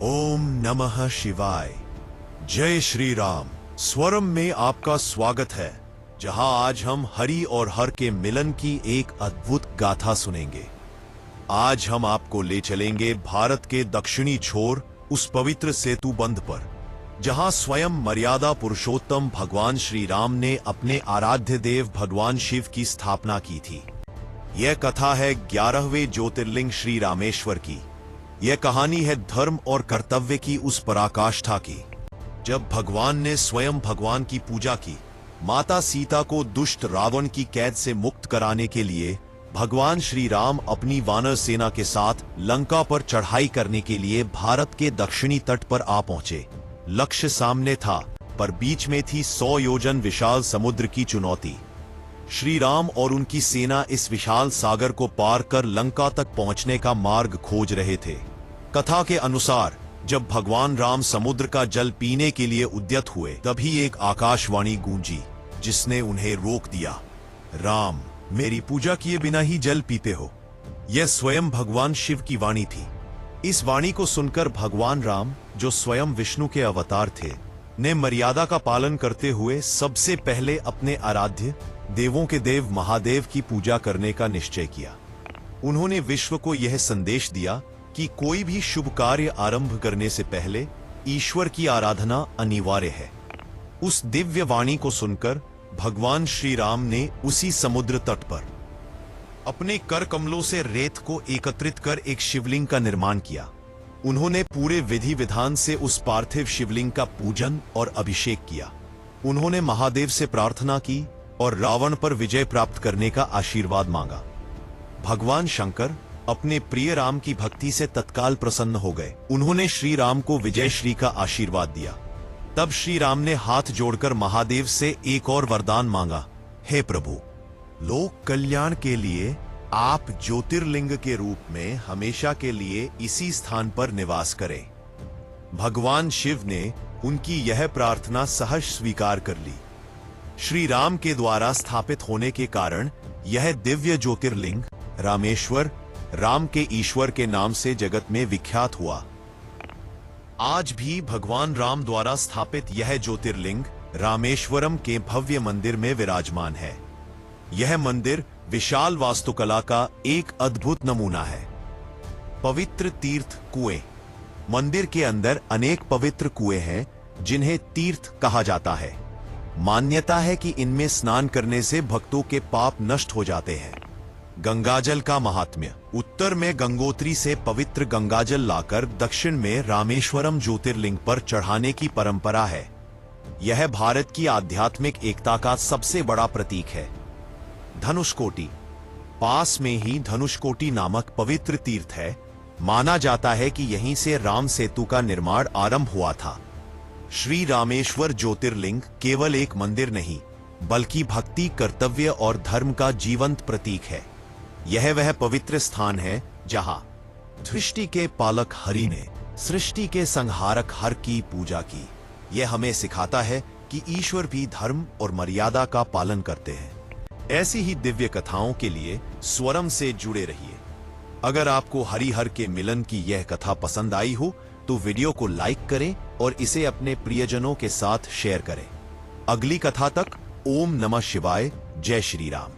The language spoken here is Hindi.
ओम नमः शिवाय। जय श्री राम। स्वरम में आपका स्वागत है, जहां आज हम हरि और हर के मिलन की एक अद्भुत गाथा सुनेंगे। आज हम आपको ले चलेंगे भारत के दक्षिणी छोर उस पवित्र सेतु बंध पर, जहां स्वयं मर्यादा पुरुषोत्तम भगवान श्री राम ने अपने आराध्य देव भगवान शिव की स्थापना की थी। यह कथा है 11वें ज्योतिर्लिंग श्री रामेश्वर की। यह कहानी है धर्म और कर्तव्य की उस पराकाष्ठा की, जब भगवान ने स्वयं भगवान की पूजा की। माता सीता को दुष्ट रावण की कैद से मुक्त कराने के लिए भगवान श्री राम अपनी वानर सेना के साथ लंका पर चढ़ाई करने के लिए भारत के दक्षिणी तट पर आ पहुंचे। लक्ष्य सामने था, पर बीच में थी 100 योजन विशाल समुद्र की चुनौती। श्री राम और उनकी सेना इस विशाल सागर को पार कर लंका तक पहुंचने का मार्ग खोज रहे थे। कथा के अनुसार जब भगवान राम समुद्र का जल पीने के लिए उद्यत हुए, तभी एक आकाशवाणी गूंजी, जिसने उन्हें रोक दिया। राम, मेरी पूजा किए बिना ही जल पीते हो। यह स्वयं भगवान शिव की वाणी थी। इस वाणी को सुनकर भगवान राम, जो स्वयं विष्णु के अवतार थे, ने मर्यादा का पालन करते हुए सबसे पहले अपने आराध्य देवों के देव महादेव की पूजा करने का निश्चय किया। उन्होंने विश्व को यह संदेश दिया कि कोई भी शुभ कार्य आरंभ करने से पहले ईश्वर की आराधना अनिवार्य है। उस दिव्य वाणी को सुनकर भगवान श्री राम ने उसी समुद्र तट पर अपने कर कमलों से रेत को एकत्रित कर एक शिवलिंग का निर्माण किया। उन्होंने पूरे विधि विधान से उस पार्थिव शिवलिंग का पूजन और अभिषेक किया। उन्होंने महादेव से प्रार्थना की और रावण पर विजय प्राप्त करने का आशीर्वाद मांगा। भगवान शंकर अपने प्रिय राम की भक्ति से तत्काल प्रसन्न हो गए। उन्होंने श्री राम को विजय श्री का आशीर्वाद दिया। तब श्री राम ने हाथ जोड़कर महादेव से एक और वरदान मांगा, हे प्रभु, लोक कल्याण के लिए आप ज्योतिर्लिंग के रूप में हमेशा के लिए इसी स्थान पर निवास करें। भगवान शिव ने उनकी यह प्रार्थना सहर्ष स्वीकार कर ली। श्री राम के द्वारा स्थापित होने के कारण यह दिव्य ज्योतिर्लिंग रामेश्वर, राम के ईश्वर के नाम से जगत में विख्यात हुआ। आज भी भगवान राम द्वारा स्थापित यह ज्योतिर्लिंग रामेश्वरम के भव्य मंदिर में विराजमान है। यह मंदिर विशाल वास्तुकला का एक अद्भुत नमूना है। पवित्र तीर्थ कुएं। मंदिर के अंदर अनेक पवित्र कुएं हैं, जिन्हें तीर्थ कहा जाता है। मान्यता है कि इनमें स्नान करने से भक्तों के पाप नष्ट हो जाते हैं। गंगाजल का महात्म्य। उत्तर में गंगोत्री से पवित्र गंगाजल लाकर दक्षिण में रामेश्वरम ज्योतिर्लिंग पर चढ़ाने की परंपरा है। यह भारत की आध्यात्मिक एकता का सबसे बड़ा प्रतीक है। धनुषकोटि। पास में ही धनुषकोटि नामक पवित्र तीर्थ है। माना जाता है कि यहीं से राम सेतु का निर्माण आरंभ हुआ था। श्री रामेश्वर ज्योतिर्लिंग केवल एक मंदिर नहीं, बल्कि भक्ति, कर्तव्य और धर्म का जीवंत प्रतीक है। यह वह पवित्र स्थान है जहां सृष्टि के पालक हरि ने सृष्टि के संहारक हर की पूजा की। यह हमें सिखाता है कि ईश्वर भी धर्म और मर्यादा का पालन करते हैं। ऐसी ही दिव्य कथाओं के लिए स्वरम से जुड़े रहिए। अगर आपको हरि हर के मिलन की यह कथा पसंद आई हो, तो वीडियो को लाइक करें और इसे अपने प्रियजनों के साथ शेयर करें। अगली कथा तक ओम नमः शिवाय। जय श्री राम।